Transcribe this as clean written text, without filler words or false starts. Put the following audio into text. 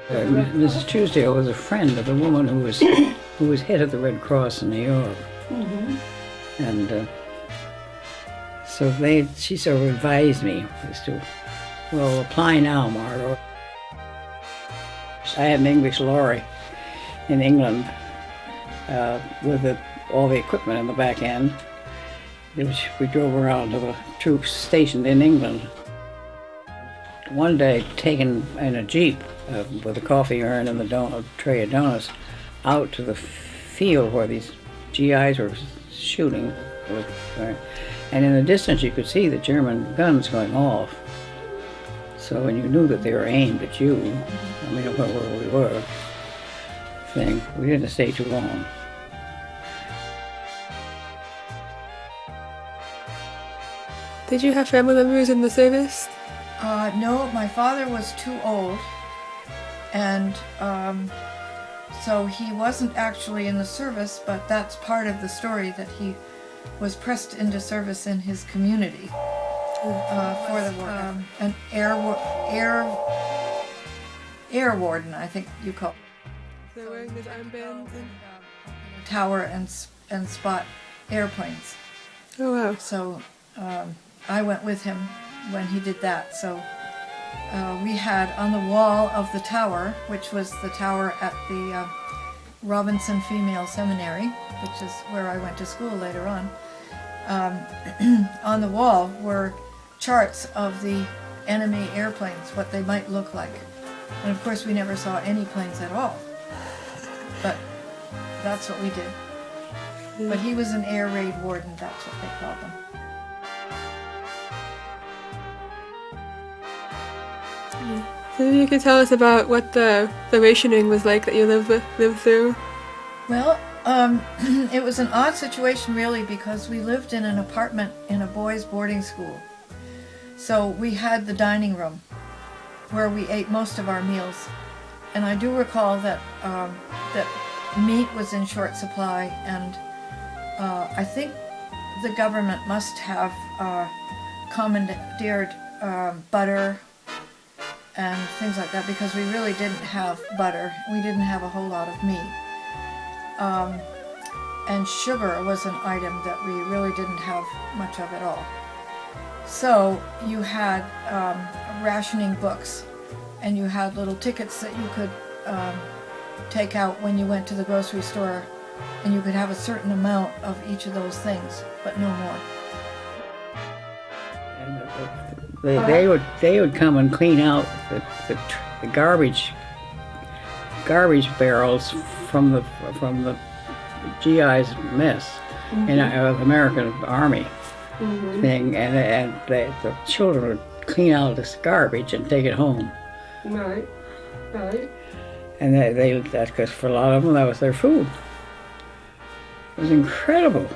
Mrs. Truesdale was a friend of the woman who was head of the Red Cross in New York, and so she sort of advised me as to, well, apply now, Margot. I had an English lorry in England with all the equipment in the back end, which we drove around to the troops stationed in England. One day, taken in a Jeep with a coffee urn and a tray of donuts out to the field where these GIs were shooting. And in the distance you could see the German guns going off. So when you knew that they were aimed at you, I mean, where we were, we didn't stay too long. Did you have family members in the service? No, my father was too old, and so he wasn't actually in the service, but that's part of the story, that he was pressed into service in his community for the war. An air warden, I think you call it. So wearing his armbands and tower and spot airplanes. Oh wow! So I went with him when he did that. So we had on the wall of the tower, which was the tower at the Robinson Female Seminary, which is where I went to school later on. On the wall were charts of the enemy airplanes, what they might look like. And of course we never saw any planes at all. But that's what we did. But he was an air raid warden, that's what they called them. So maybe you could tell us about what the rationing was like that you lived through. Well, it was an odd situation really, because we lived in an apartment in a boys' boarding school. So we had the dining room where we ate most of our meals. And I do recall that that meat was in short supply, and I think the government must have commandeered butter and things like that, because we really didn't have butter. We didn't have a whole lot of meat. And sugar was an item that we really didn't have much of at all. So you had rationing books, and you had little tickets that you could take out when you went to the grocery store, and you could have a certain amount of each of those things, but no more. And they would come and clean out the garbage barrels from the GI's mess in the American Army thing, and the children would clean out this garbage and take it home. Right. And that's because for a lot of them that was their food. It was incredible.